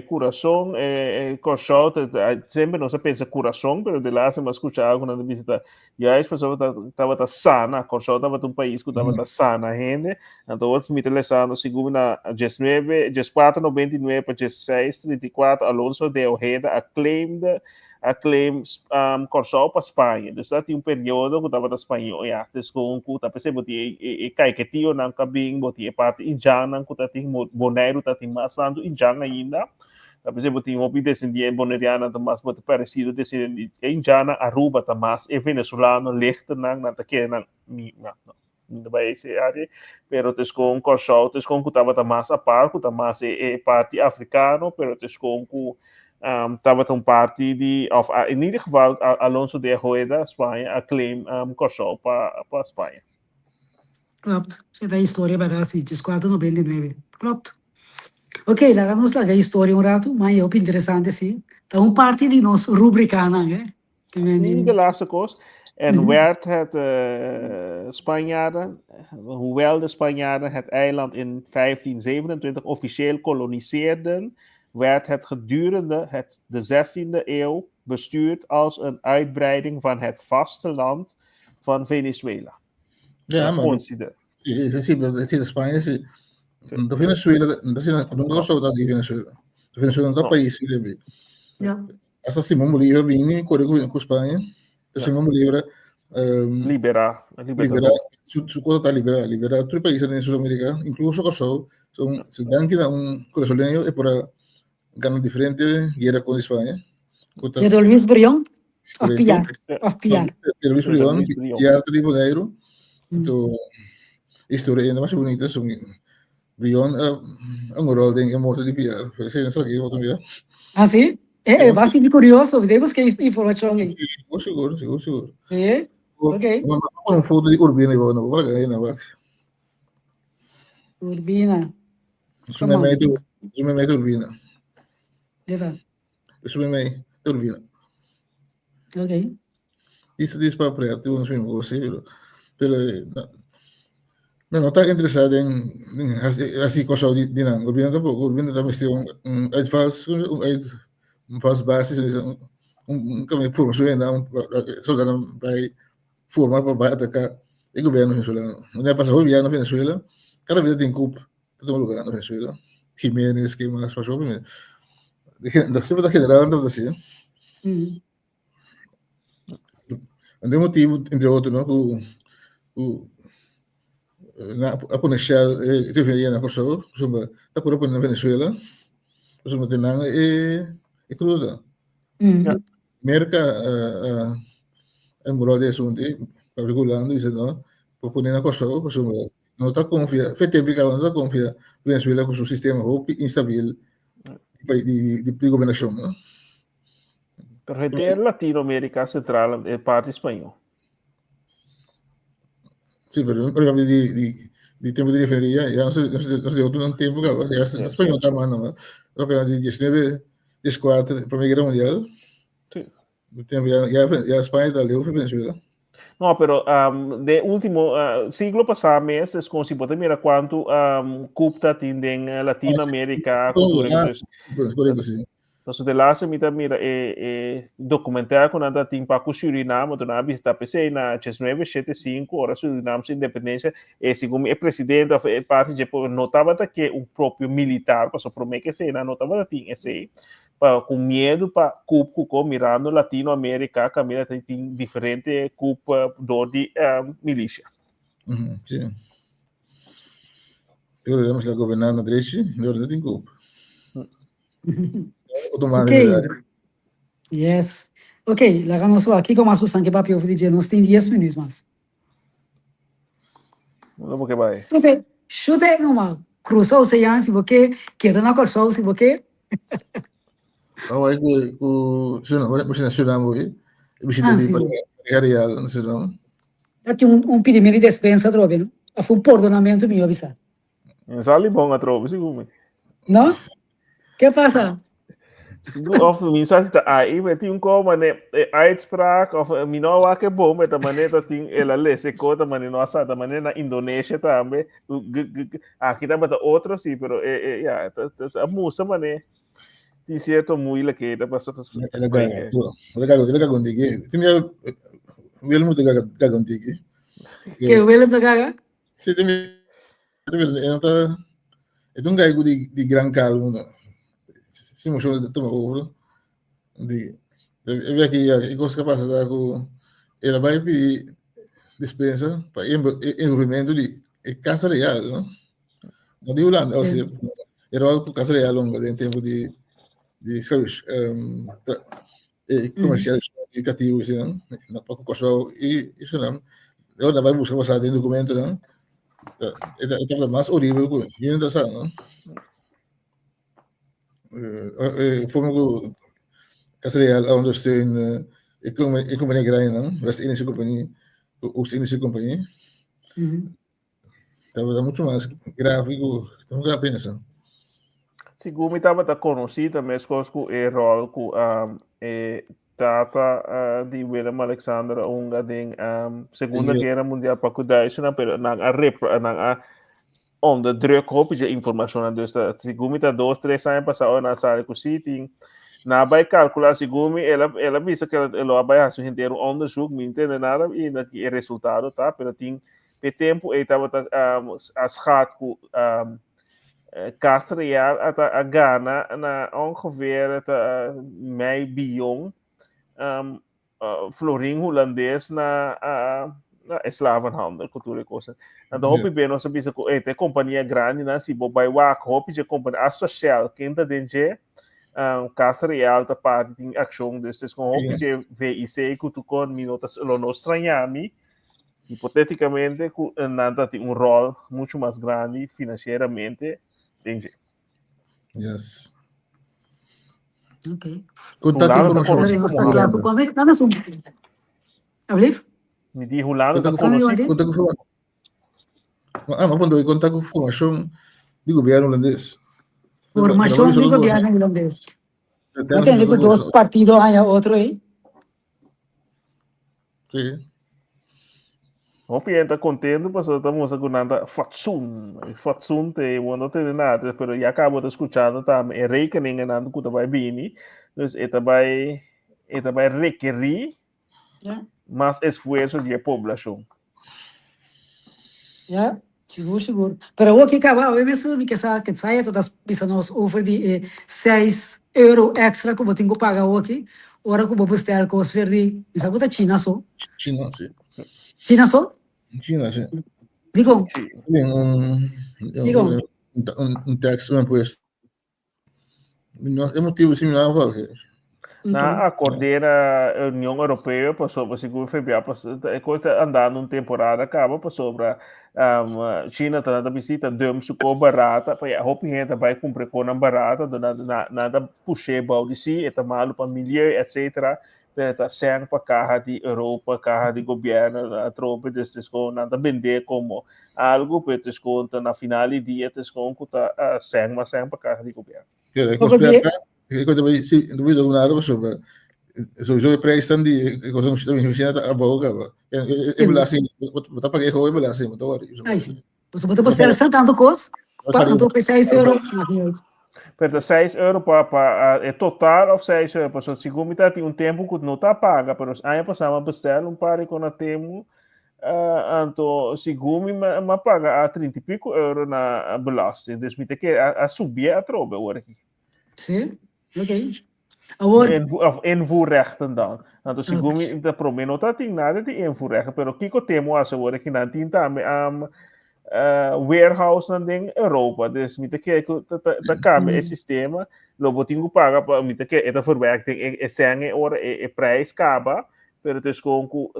coração, coração, sempre não se pensa coração, pero de lá se me escuchava quando visita, já as pessoas tava ta sana, coração tava um país que tava ta sana, gente, então o que me interessando segundo na 19, 99 para 16, 34, Alonso de Ojeda acclaimed Corsol para Espanha. Então, tinha período que estava na Espanha, e até com que estava pensando que cai que tio não cabing, botia parte indiana, que estava tinha boneiro, estava tinha mais tanto indiana ainda. Estava pensando que tinha um descendente boneriana, mas muito parecido descendente indiana, Aruba, mas é venezuelano, Liechtenstein, não que não vai ser área, pero tes com Corsol, tes com que estava mais a par, que estava mais parte africano, pero tes com que estava um parte de, in ieder geval, Alonso de Ojeda, Espanha, acclaim Corsol para Espanha. Klopt. Você dá a história para assim, 499. Klopt. Ok, lá nos larga a história rato, mas é muito interessante, sim. Então, parte de nós rubricana, né? De laatste kost. En werd het Spanjaarden, hoewel de Spanjaarden het eiland in 1527 officieel koloniseerden, werd het gedurende de 16e eeuw bestuurd als een uitbreiding van het vasteland van Venezuela. Ja, maar sí, de Espanha, sí. De Venezuela, não gostou da de Venezuela. De Venezuela não é país, sí. Ja. Hasta Simón Bolívar vine com Espanha. Simón Bolívar liberar. Su cosa está liberar otros países en Sudamérica, incluso Kosovo, se dan que corazoleño es para ganar diferentes guerras con España. De Luis Brión? Of Piar. De Luis Brión, ya te digo negro. Historia ainda mais bonita, Brión, un rol de muerte de Piar. Ah, sim? É bastante curioso, eu busquei informação aí. Seguro. Sim, ok. Uma foto de Urbina, não vou ganhar, não vai. Urbina, Submete Urbina. Deva. Submete Urbina. Ok. Isso diz para preto, não sei como pero não está interessado em assim coisa de não. Urbina tampouco. Urbina também tem faz bases, caminho por uma não, só que não vai formar para atacar o governo venezuelano. Não é passar o governo Venezuela, cada vez tem culpa em todo lugar na Venezuela. Jiménez, que mais passou primeiro. Sempre está generando assim. Tem motivo, entre outros, não, a conexão deveria na Kosovo, está por na Venezuela, tem nada é cruda. Merca a moral de assunto, regulando isso não, por pôr na Kosovo, não está confia, foi tempo que não está confia Venezuela com seu sistema instável de governação, não? Pero gente en Latinoamérica Central é parte espanhol. Sí, pero de tempo de referia, já não sei outro tempo, já está espanhol está mais, não é? Porque de 19, 14, Primeira Guerra Mundial, já a Espanha está ali, Venezuela. No, pero de último siglo pasado mes es como si podemos mirar cuánto cupta tiene en Latinoamérica cultura. Correcto, sí. Entonces, de la semana, mira, documentar con nada timpa com Suriname, do na visita PC na 1975, ora Suriname sua independência, segundo o presidente, a parte de notava que o próprio militar, passou por mim que sei, notava que tinha esse com medo para cupo mirando Latinoamérica, camina tem diferente cupo do de milícia. Sim. Eu lembro da governando Dreche, não tem cupo. Ok. Yes. Ok, la ganamos aqui com mais o sangue papel de dia, nós tem 10 minutos mais. Vamos que vai. Chute uma cruzar o oceano, se você quer na corção, se você Vai com você nacional aí, visita ali para real, não sei não. Aqui pedido de dispensa, trobe, não? Foi perdonamento meu, avisar. Sali bom a tropa, segundo. Não? Que passa? Of mensagem tá aí, mas tem como né, uitspraak of minoa que bom, mas também tá tem ela lê se conta, mas nossa, também na Indonésia também. Aqui também tá outro sim, pero já, a moça mané. Tem certo muito que dá para legal contigo. Tem muito legal contigo. Que o ele tá gaga? Sim, tem é um gajo de gran calma. Se mostrou de tomar over, eu vi aqui a coisa que passa com ela vai pedir dispensa para envolvimento de casa real, não? Não de Holanda, ou seja, era algo casa real longa em tempo de serviço comercial educativo, assim, não? Na pouco costó e isso não. Agora vai buscar passar de documento, não? É mais horrível que não está não? Forma Casa Real ondersteunen Companhia Grande, não? West-Indische Companhia, Oost-Indische Companhia. Estava muito mais gráfico, não dá pena. Segundo me estava conhecido, mas com o rol que tata de Willem Alexander Unga den Segunda Guerra Mundial para cuidar isso, pero na onder druk hoop je informação dus segundo me tá 2-3 anos passado na sala com sitting na vai calcular segundo ela visa que ela vai a gente ter onderzoek não entende nada e daqui o resultado tá pero tem tempo ele estava as gaat com Castreal a Ghana na ongeveer mei bion florin holandês na slavenhandel, cultura e coisa. Então, hopi bem, nós sabemos que tem companhia grande, né? Se bobai wak, hopi de companhia associada, quem está dentro Casa Real da parte de ação desses com hopi de VIC, que tu com minutos lo nos estranhami, hipoteticamente, nada tem rol muito mais grande financeiramente dentro. Yes. Ok. Com tanta Hulano tá informação. Peraí, como mas tá lá, como é que tá na sua? Abliv? Me di Hulano tá Conta como Quando assim? eu com informação. Mas quando eu contar com informação do governo holandês. formação de governo holandês. Mas tem tipo dois partidos aí, outro aí. Sim. Hopi está contente, pues estamos escuchando Fatsun. Fatsun te bueno te nada, pero ya acabo de escuchando también el rekening en ando que vai bini. Entonces esta vai requerir más esfuerzo de población. Ja, seguro. Pero o que acaba, eu mesmo que saia todas bisa nos over de €6 extra que eu tenho que pagar aqui. Ora que eu vou buscar com os verdes, isso aqui tá China só. China, sim. China só? China, sim. Digo. Tem tax, imposto. É motivo similar ao que. Na acordera União Europeia passou para segundo fevereiro, coisa andando uma temporada acaba passou para China tá na visita deu suco barata para a hope gente vai comprar com barata nada puxar balde si eta malo para milieu etc. Tá sem para carro de Europa carro de governo a tropa desses com nada vender como algo para desconto na final de dia desconto tá sem mas sem para carro de governo. Quando vai se duvida um nada sobre o preço de coisa que me ensina a boca é beleza botar para que é beleza mas agora você botou para ser tanto coisa quanto para €6 Pero €6 para é total of €6 porque segundo me tem tempo que não está paga pero aí passamos a bestar par com a temo anto segundo me paga a 30 e pico euro na belasting dus me tem que a subir a trobe hoor aqui. Sim. Ok. Invoerrechten dan. Nou, dus ik gooi de promeno dat ding naar de invoerrechten. Pero kiko temo als worden ik na tinta warehouse na ding Europa. Dus met de kijken dat kan het systeem. Lobo tingo paga para met de kijken het verwerking é sangue ora é prijs caba. Pero dus gewoon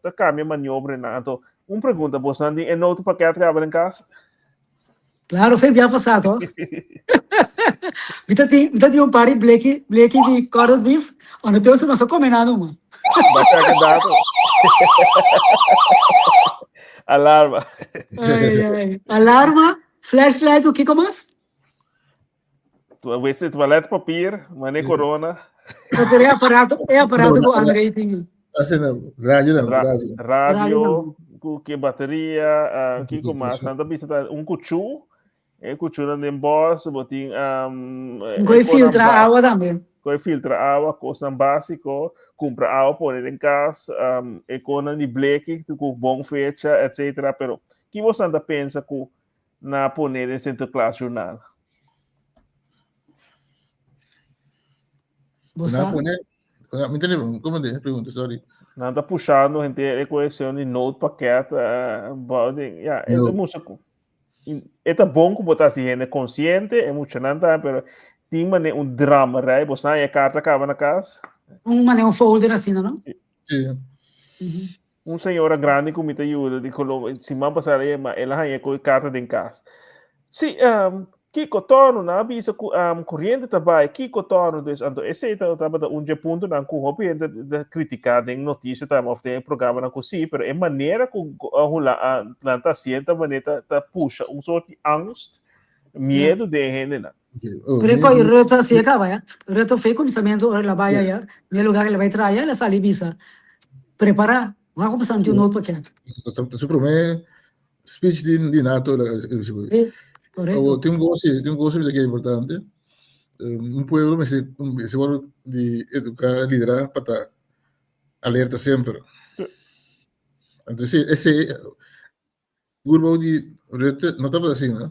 dat kan je manoeuvre na. Então, pergunta você não é noto paquete que abre em casa? Claro, foi bem passado. Kita tinha pari bleki di corned beef, ono teu se nosso come nada, mano. Basta dado. Alarma. Alarma, flashlight, o que mais? Tu vê se toalete papir, mané corona. É aparato com Andrei tem. Assim não, rádio. Rádio, que bateria, que mais? Anda bisa cuchu. Cuchura de boss, botin Coi filtra água também. Coi filtra água, coisa básico, compra água, pôr em casa, economia de bleque, com bom fecha, etc. Pero que você anda pensa que na poner em centro classe jornal? Você? Na poner, me entende? Como é? Pergunta, sorry. Nada puxando, gente, equação de note paquete, yeah, é música. É bom que botar assim, gente consciente, emocionante, pero tem drama, right? Você não é carta acaba na casa? Um folder assim, não? Sim. Senhora grande que me ajuda, de se man passar aí, ela é com carta de casa. Sim, que cotorno na avisa corrente também, que cotorno dus ando esse estava da ponto na com hobby de criticar de notícia tá of de programa na cosi, pero é maneira com a planta cienta maneira tá puxa sorte de angst, medo de gente na. Pero coi reto se acaba ya. Reto foi começamento ela vai ya, no lugar que ela vai trazer, ela sali visa. Prepara, vamos começar um novo paquete. Su promete speech di NATO Correto. Tem um gosto que é importante. Pueblo se vuole di educar, liderar para estar alerta sempre. Então, esse grupo de não estava assim, né?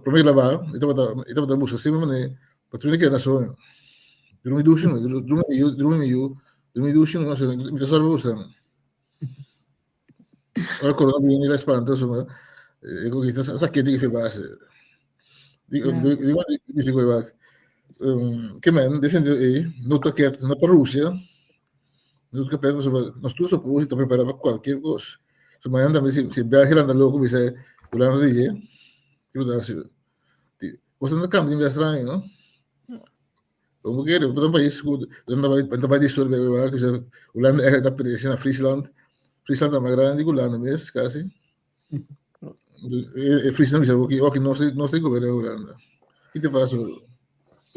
Primeiro lavar, estava da música, sempre né? Patrulha que é na zona. Dormi duschen, não sei, me está só usando. Ora corona viene la spanta, insomma, con questa sacchetti che fa base. Dico quei che men, ad esempio, non toccato una per Russia, non capiamo, insomma, non sto supposito preparare qualche cosa. Insomma, andando, se Belgio anda loco, mi sei, volano di che può darsi. Cosa non cambia in strano, no? Como que é? Para um país que não vai destruir bem, que já Holanda é da presença na Friesland é mais grande que Holanda mesmo, quase. Friesland já o que não sei como é Holanda. Que te passa?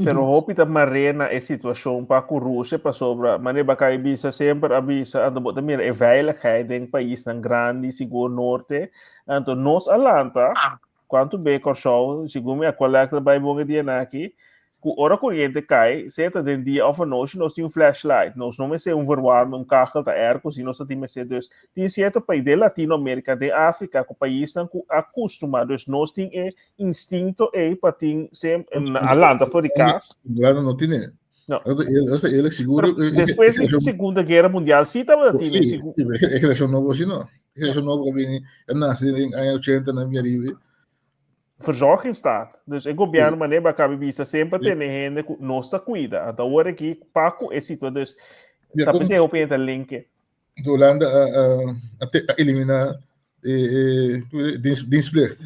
Pero hopi ta marena e situação para a Rússia para sobra, mas ba kai bisa sempre avisa ando bota mira e veiligheid em país tão grande seguro norte, então nós alanta quanto bem corso, segundo a colega vai bom dia aqui, ku ora corrente cai, seta den dia of a noite nós tem flashlight, nós não me sei verwarm kachel ta erco, se nós tem me sei dus, tem certo país de Latinoamérica, de África, que país tão acostumados, nós tem instinto para tem sempre alanta for de casa. Holanda não tem. Não. Ele seguro. Depois da Segunda Guerra Mundial, sim, estava Sim, é que ele achou novo assim, não. Ele achou novo que vem, nasce em 80 na minha vida. Verzorgingsstaat. Dus o governo maneira cabe visa sempre ter gente que não está cuida. Até agora aqui Paco é situação dus tá pensando op in link. De Holanda eliminar dienstplicht.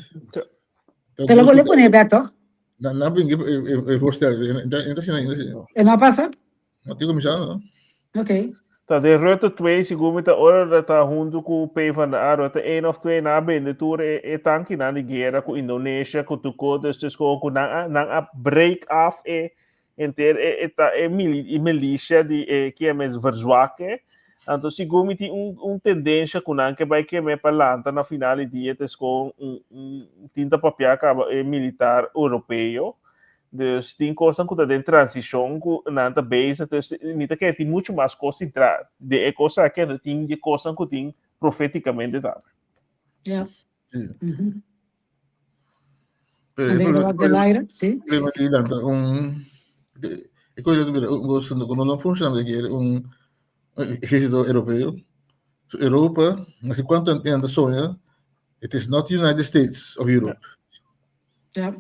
Pelo vou pôr back toch? Na brinque voorstel. Então E não passa? não tem comissão, não. Ok. Tá de Rutte 2, segundo a hora tá junto com o PvdA, Rutte 1 of 2 na bendetura e tanque na guerra com Indonésia, com Tuco, dus com na break off inteiro milícia de que é mais verzwaken. Então, segundo tem tendência com que vai que me palanta na final de dia com tinta papel militar europeu. Dus tem coisa que está em transição na base, então nita que tem muito mais concentrado de coisa que tem de coisa que tem profeticamente dado. Ja. Pero de Laira, sim. E coisa do quando não funciona que exército europeu. Europa, não sei quanto tempo sonha, it is not United States of Europe. Ja.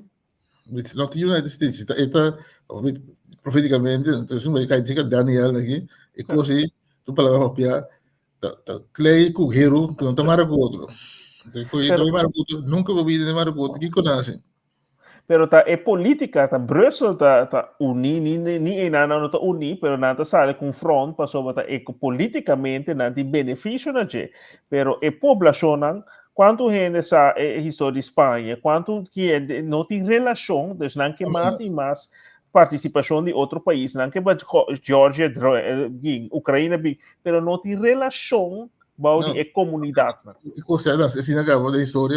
It's not the United States. Está profeticamente, então vai cair dica Daniel aqui, e coisa tu palavra papia, tá clay com hero, que não tá mara com outro. Então nunca vou vir de mara com outro, que conhece. Pero tá política, tá Brussel tá uni ni não tá uni, pero nada sale com front para sobre tá politicamente não tem benefício na je. Pero população quanto gente sa história de Espanha, quanto que não tem relação, dus não que mais e mais participação de outro país, não que Geórgia, Ucrânia, pero não tem relação de comunidade. Coisa assim acabou da história,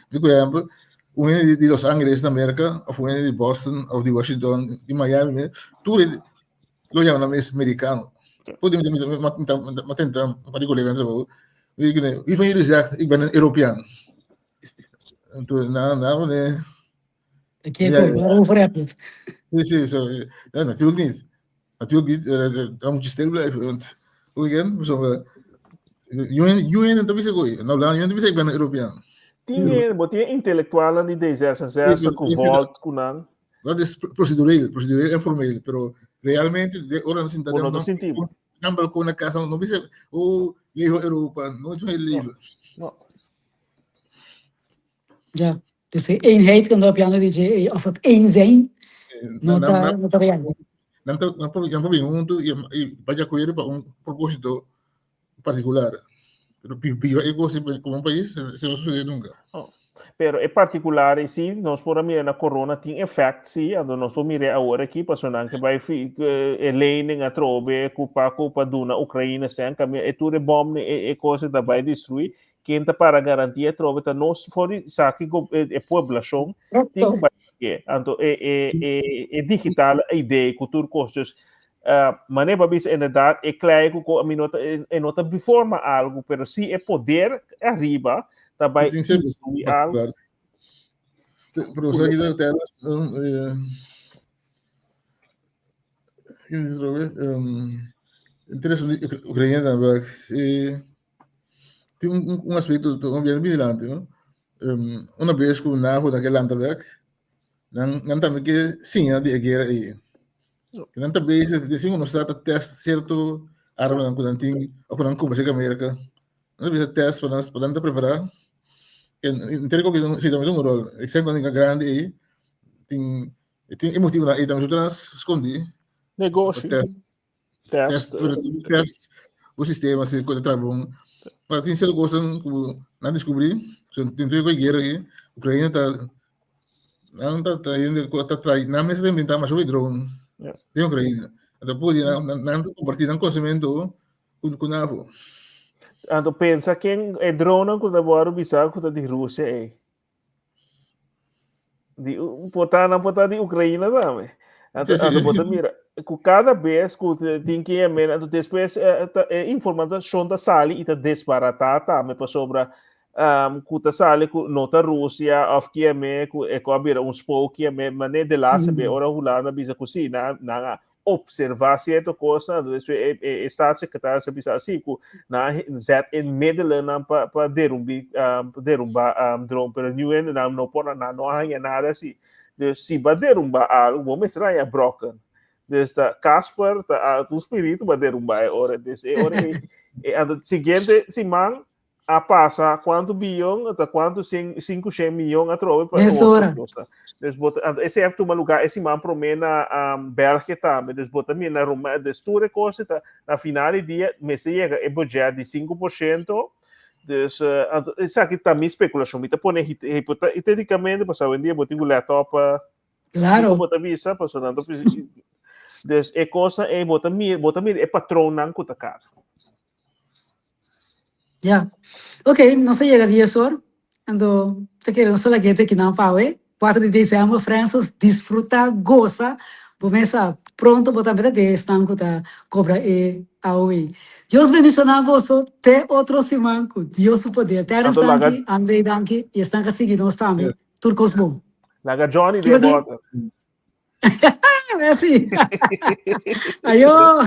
por exemplo, de Los Angeles na América, ou de Boston, ou de Washington, de Miami, tudo lo chamam americano. Pode me tentar para colegas ik van jullie zegt, ik ben een Europeaan. En toen, nou, nee. Waarover heb je het? Nee, zo. Ja, natuurlijk niet. Natuurlijk niet, dan moet je stil blijven. Want, hoe again? UN en dat is goed. Nou, dan UN, ik ben een Europeaan. Tinha intelectual die D66 com voto com não. Dat is procedureel en formeel, pero realmente de ora sin Por outro sentido. Não balcão na casa, não precisa, livro Europa, não é livro. Ja, dus eenheid kan op Jan DJ, of het één zijn, nota real. Não pergunto e vai acolher para propósito particular. Pero viva ego como país, se não sucede nunca. Pero é particular em si, nós por mirar na corona tem efeito sim, ando nós por mirar agora aqui, passando que vai lening a trove, culpa duna Ucrânia sem caminho, e tudo bom e coisa da vai destruir, quem tá para garantir a trove tá nós fora saque a população, tem que ando é digital a ideia cultura custos maneira para ver inderdaad é claro que a nota forma algo, pero se é poder arriba também incluir algo. Pero você aqui da tela, interessante, Ucrânia tem aspecto também brilhante, não? Uma vez que o navio daquele Landberg, não também que sim, de guerra aí. Não também se não está a teste certo arma não tem, ou não como chega a América, não precisa teste para não preparar. Entendo que se também um rol, exemplo de grande aí, tem emotivo aí também outras escondi, Negócio. Test, Test. o sistema, assim, quando tá bom. Mas tem sido gostando, não descobri, tem tudo que guerra aí, Ucrânia não tá traindo, tá traindo, não me está inventando, mas o drone, tem Ucrânia. Então, pode, não compartilhar um conhecimento com a avó. Ando pensa que é drone quando agora o bisao quando de Rússia é. De botar de Ucrânia também. Ando botar mira, com cada vez que tem que é menos, depois informação da sali e tá desbaratada, me para sobra kuta sali ku nota Rússia of que é me ku é abrir spoke é me mané de lá saber ora hulana bisa kusina na observar certa coisa depois está se que tá se bisa assim ku na zet in middle na para derrubar drone pero new end não pode não há nada assim se vai derrubar algo vamos estranha é broken desde Casper tu espírito vai derrubar ora desse ora a seguinte semana a passa quanto bilhão até quanto 500 milhões a troca para outra coisa. Esse é o lugar, esse man promena Bélgica também, desbota minha na Roma, destura coisa tá na final do dia, me chega é budget de 5%. Dus isso aqui também especulação, me tá põe hipoteticamente para saber dia botar o laptop claro botar visa para sonando dus é coisa é botar é patrão não custa caro. Ya. Ok, não se llega a 10 horas. Ando, te queremos la gente que não pague. 4 de dezembro, Francis, desfruta, goza. Começa pronto, botar bem de estanco, tá? Cobra e aoi. Deus bendicionar você, até outro semana. Deus o poder. Teres danke, Andrei danke, e estanca seguindo nós também. Turcos bom. Laga Johnny de bota. Merci. Ayo.